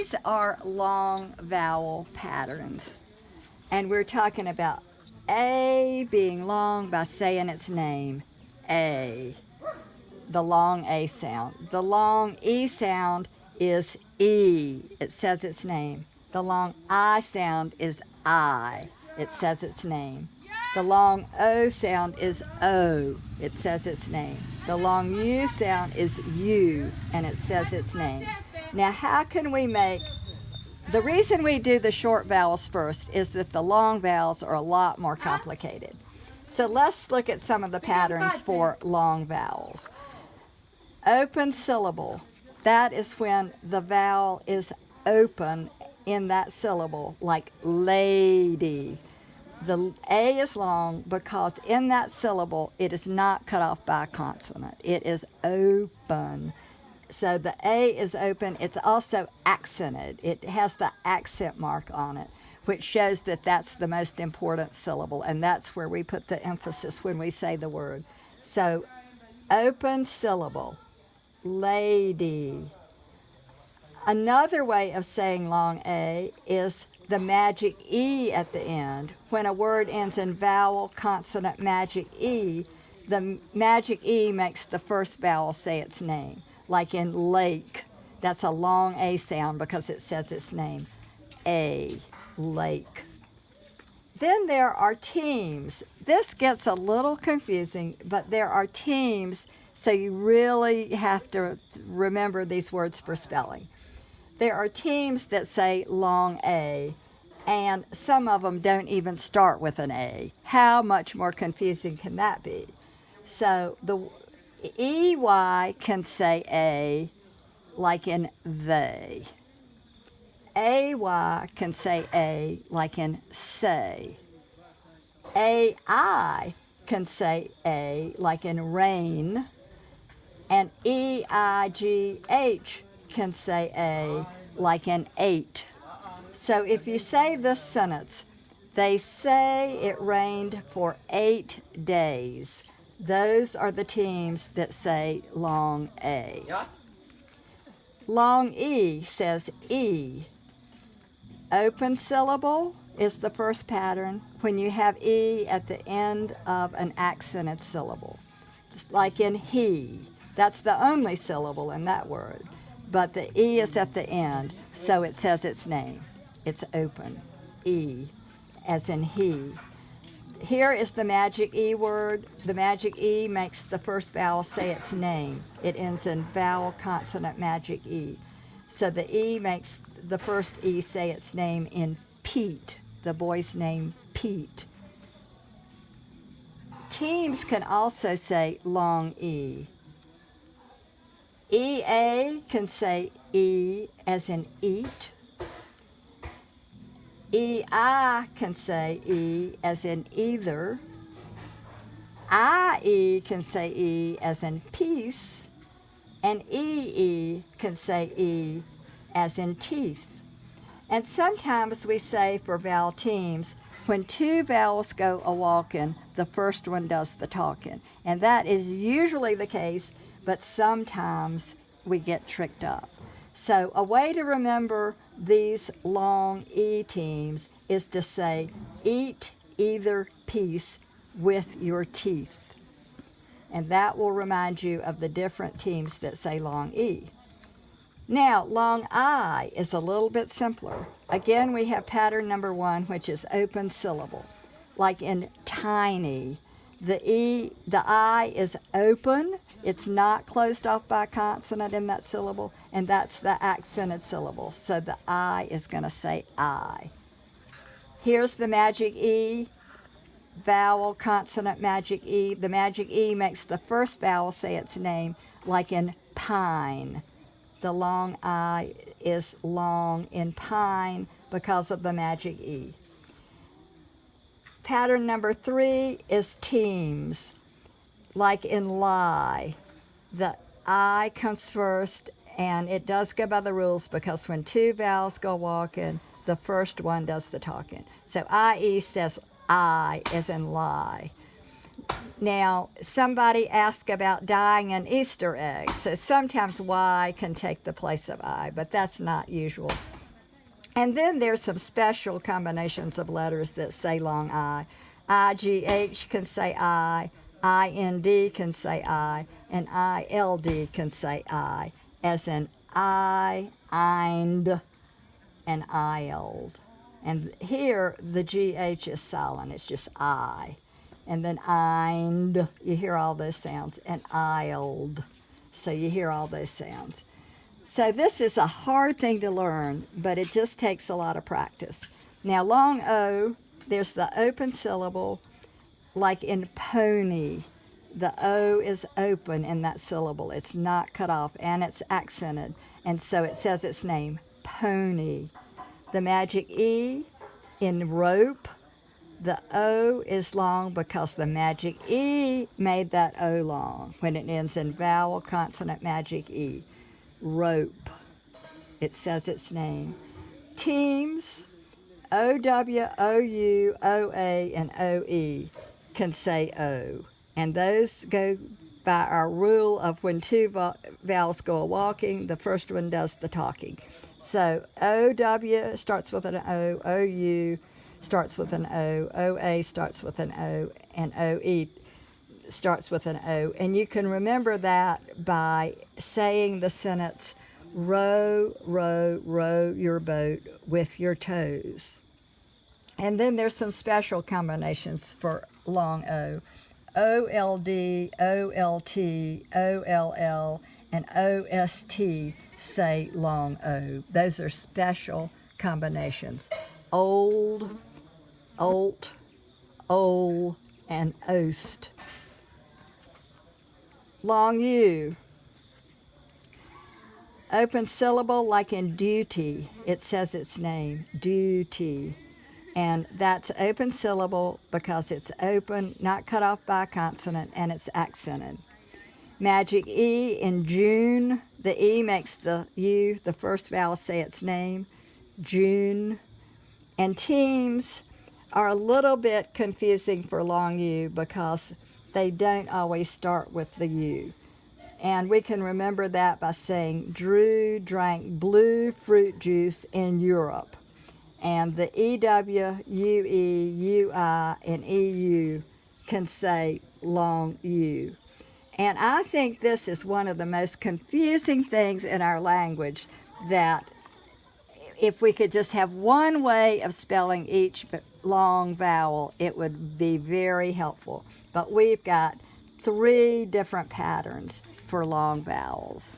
these are long vowel patterns. And we're talking about A being long by saying its name, A, the long A sound. The long E sound is E, it says its name. The long I sound is I, it says its name. The long O sound is O, it says its name. The long U sound is U, and it says its name. Now, how can we make, the reason we do the short vowels first is that the long vowels are a lot more complicated. So let's look at some of the patterns for long vowels. Open syllable, that is when the vowel is open in that syllable, like lady. The A is long because in that syllable it is not cut off by a consonant. It is open. So the A is open. It's also accented. It has the accent mark on it, which shows that that's the most important syllable, and that's where we put the emphasis when we say the word. So open syllable, lady. Another way of saying long A is the magic E at the end. When a word ends in vowel, consonant, magic E, the magic E makes the first vowel say its name. Like in lake, that's a long A sound because it says its name. A, lake. Then there are teams. This gets a little confusing, but there are teams, so you really have to remember these words for spelling. There are teams that say long A, and some of them don't even start with an A. How much more confusing can that be? So the EY can say A, like in they. AY can say A, like in say. AI can say A, like in rain. And EIGH can say A, like in 8. So if you say this sentence, they say it rained for 8 days. Those are the teams that say long A. Long E says E. Open syllable is the first pattern when you have E at the end of an accented syllable. Just like in he. That's the only syllable in that word. But the E is at the end, so it says its name. It's open. E, as in he. Here is the magic E word. The magic E makes the first vowel say its name. It ends in vowel, consonant, magic E. So the E makes the first E say its name in Pete, the boy's name Pete. Teams can also say long E. EA can say E as in eat. EI can say E as in either. IE can say E as in peace. And EE can say E as in teeth. And sometimes we say for vowel teams, when two vowels go a-walking, the first one does the talking. And that is usually the case, but sometimes we get tricked up. So a way to remember these long E teams is to say, eat either piece with your teeth. And that will remind you of the different teams that say long E. Now, long I is a little bit simpler. Again, we have pattern number 1, which is open syllable. Like in tiny, the I is open. It's not closed off by a consonant in that syllable, and that's the accented syllable. So the I is going to say I. Here's the magic E, vowel, consonant, magic E. The magic E makes the first vowel say its name, like in pine. The long I is long in pine because of the magic E. Pattern number 3 is teams, like in lie. The I comes first, and it does go by the rules because when two vowels go walking, the first one does the talking. So IE says I as in lie. Now, somebody asked about dyeing an Easter egg, so sometimes Y can take the place of I, but that's not usual. And then there's some special combinations of letters that say long I. IGH can say I, IND can say I, and ILD can say I, as in I, IND, and ILD. And here the GH is silent, it's just I. And then IND, you hear all those sounds, and ILD. So you hear all those sounds. So this is a hard thing to learn, but it just takes a lot of practice. Now, long O, there's the open syllable, like in pony. The O is open in that syllable. It's not cut off, and it's accented. And so it says its name, pony. The magic E in rope, the O is long because the magic E made that O long when it ends in vowel, consonant, magic E. Rope. It says its name. Teams, O-W, O-U, O-A, and O-E can say O. And those go by our rule of when two vowels go a walking, the first one does the talking. So O-W starts with an O, O-U starts with an O, O-A starts with an O, and O-E starts with an O. And you can remember that by saying the sentence, row, row, row your boat with your toes. And then there's some special combinations for long O. O-L-D, O-L-T, O-L-L, and O-S-T say long O. Those are special combinations. Old, olt, ol, and oast. Long U. Open syllable like in duty. It says its name, duty. And that's open syllable because it's open, not cut off by a consonant, and it's accented. Magic E in June. The E makes the U, the first vowel, say its name, June. And teams are a little bit confusing for long U because they don't always start with the U. And we can remember that by saying Drew drank blue fruit juice in Europe. And the EW, UE, UI, and EU can say long U. And I think this is one of the most confusing things in our language, that if we could just have one way of spelling each long vowel, it would be very helpful. But we've got 3 different patterns for long vowels.